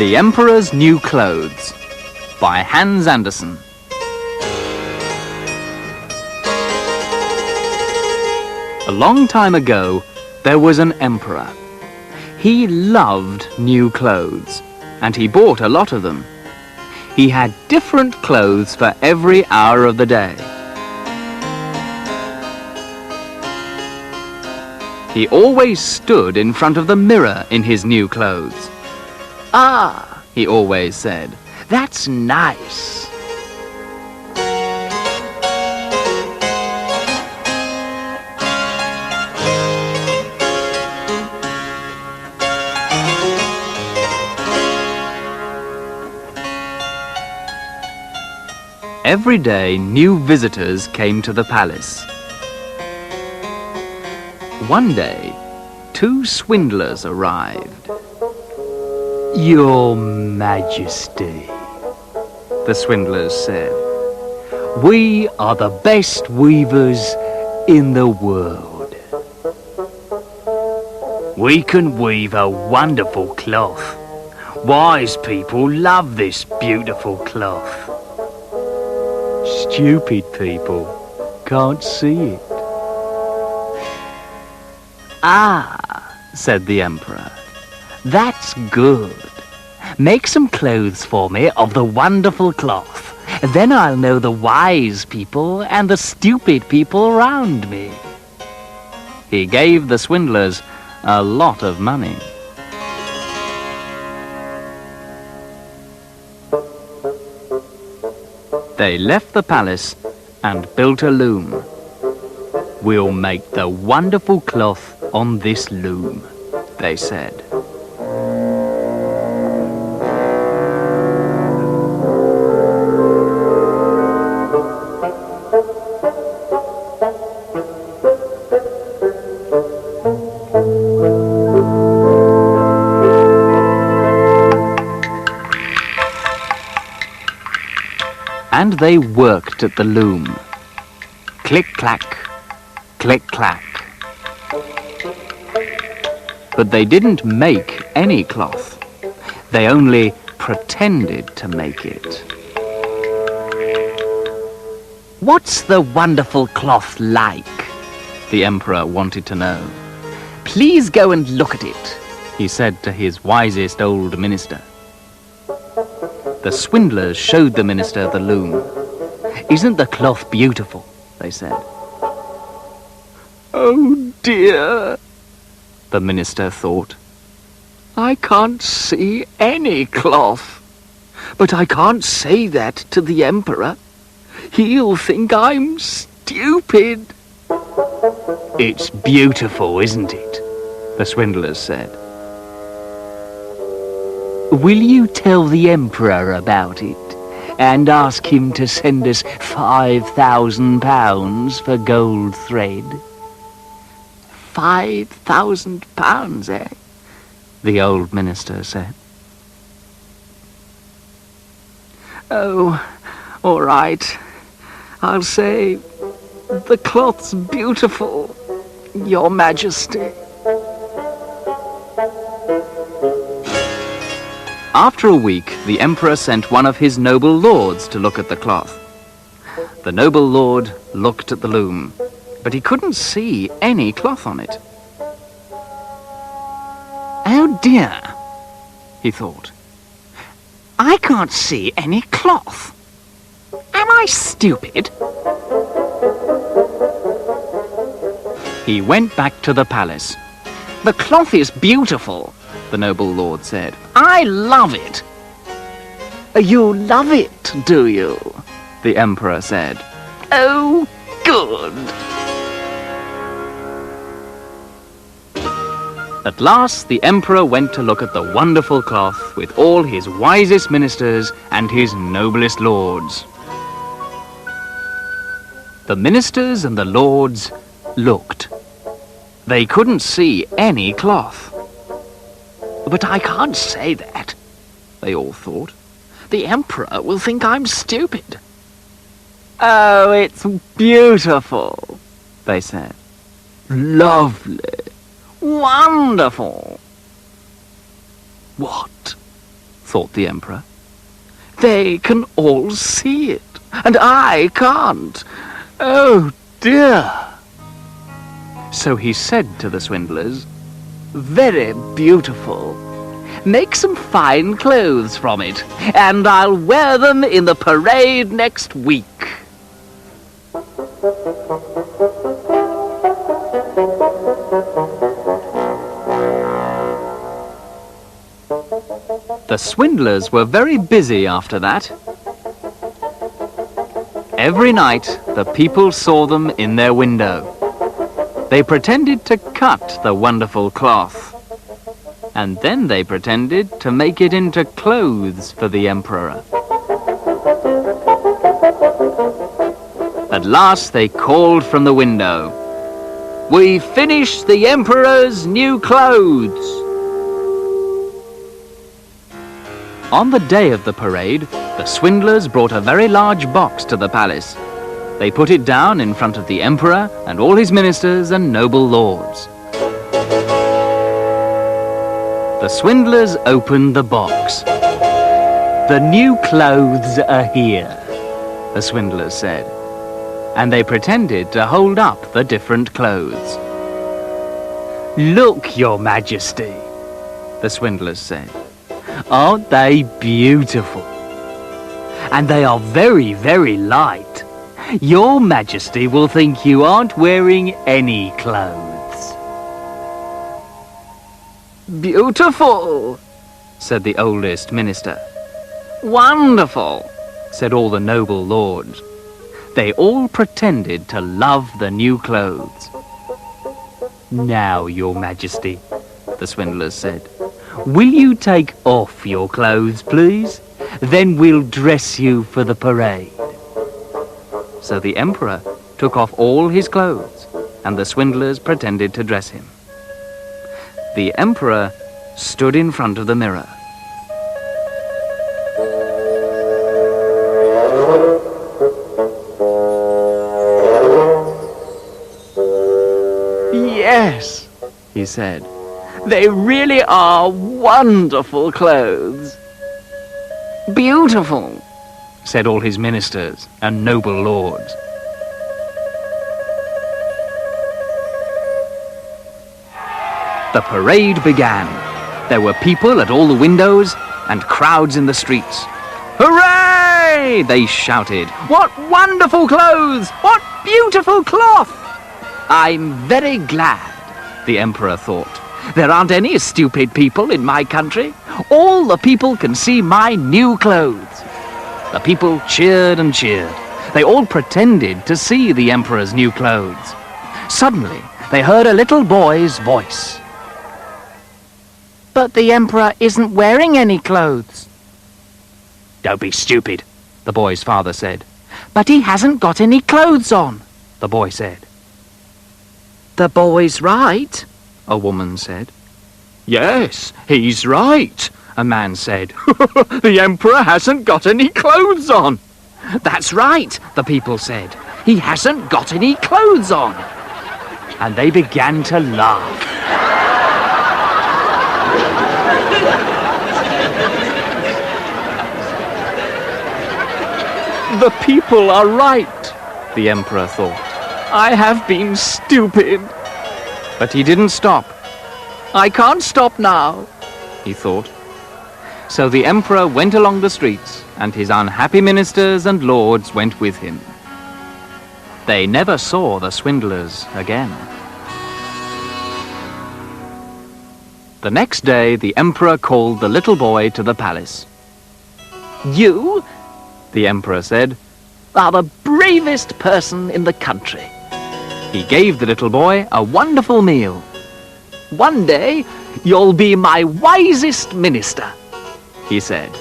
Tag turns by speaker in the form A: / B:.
A: The Emperor's New Clothes by Hans Andersen. A long time ago, there was an emperor. He loved new clothes, and he bought a lot of them. He had different clothes for every hour of the day. He always stood in front of the mirror in his new clothes. "Ah," he always said, "that's nice." Every day, new visitors came to the palace. One day, 2 swindlers arrived. "Your Majesty," the swindlers said, "we are the best weavers in the world. We can weave a wonderful cloth. Wise people love this beautiful cloth. Stupid people can't see it." "Ah," said the emperor, "that's good. Make some clothes for me of the wonderful cloth. Then I'll know the wise people and the stupid people around me." He gave the swindlers a lot of money. They left the palace and built a loom. "We'll make the wonderful cloth on this loom," they said. And they worked at the loom. Click-clack, click-clack. But they didn't make any cloth. They only pretended to make it. "What's the wonderful cloth like?" the emperor wanted to know. "Please go and look at it," he said to his wisest old minister. The swindlers showed the minister the loom. "Isn't the cloth beautiful?" they said. "Oh dear," the minister thought. "I can't see any cloth. But I can't say that to the emperor. He'll think I'm stupid." "It's beautiful, isn't it?" the swindlers said. "Will you tell the emperor about it and ask him to send us £5,000 for gold thread?" £5,000, eh? the old minister said. "Oh, all right. I'll say, 'The cloth's beautiful, Your Majesty.'" After a week, the emperor sent one of his noble lords to look at the cloth. The noble lord looked at the loom, but he couldn't see any cloth on it. "Oh dear," he thought. "I can't see any cloth. Am I stupid?" He went back to the palace. "The cloth is beautiful," the noble lord said. "I love it." "You love it, do you?" the emperor said. "Oh, good." At last, the emperor went to look at the wonderful cloth with all his wisest ministers and his noblest lords. The ministers and the lords looked. They couldn't see any cloth. "But I can't say that," they all thought. "The emperor will think I'm stupid." "Oh, it's beautiful," they said. "Lovely. Wonderful." "What?" thought the Emperor. They can all see it, and I can't. Oh dear! So he said to the swindlers, Very beautiful. Make some fine clothes from it, and I'll wear them in the parade next week. The swindlers were very busy after that. Every night, the people saw them in their window. They pretended to cut the wonderful cloth, and then they pretended to make it into clothes for the Emperor. At last they called from the window, "We've finished the Emperor's new clothes!" On the day of the parade, the swindlers brought a very large box to the palace. They put it down in front of the Emperor and all his ministers and noble lords. The swindlers opened the box. "The new clothes are here," the swindlers said, and they pretended to hold up the different clothes. "Look, Your Majesty," the swindlers said. "Aren't they beautiful? And they are very, very light. Your Majesty will think you aren't wearing any clothes." "Beautiful," said the oldest minister. "Wonderful," said all the noble lords. They all pretended to love the new clothes. "Now, Your Majesty," the swindlers said, "will you take off your clothes, please? Then we'll dress you for the parade." So the Emperor took off all his clothes, and the swindlers pretended to dress him. The Emperor stood in front of the mirror. "Yes," he said, "they really are wonderful clothes." "Beautiful," said all his ministers and noble lords. The parade began. There were people at all the windows and crowds in the streets. "Hooray!" they shouted. "What wonderful clothes! What beautiful cloth!" "I'm very glad," the Emperor thought. "There aren't any stupid people in my country. All the people can see my new clothes." The people cheered and cheered. They all pretended to see the Emperor's new clothes. Suddenly, they heard a little boy's voice. "But the Emperor isn't wearing any clothes." "Don't be stupid," the boy's father said. "But he hasn't got any clothes on," the boy said. "The boy's right," a woman said. "Yes, he's right," a man said. "The Emperor hasn't got any clothes on." "That's right," the people said. "He hasn't got any clothes on." And they began to laugh. "The people are right," the Emperor thought. "I have been stupid." But he didn't stop. "I can't stop now," he thought. So the Emperor went along the streets, and his unhappy ministers and lords went with him. They never saw the swindlers again. The next day, the Emperor called the little boy to the palace. "You," the Emperor said, "are the bravest person in the country." He gave the little boy a wonderful meal. "One day, you'll be my wisest minister," he said.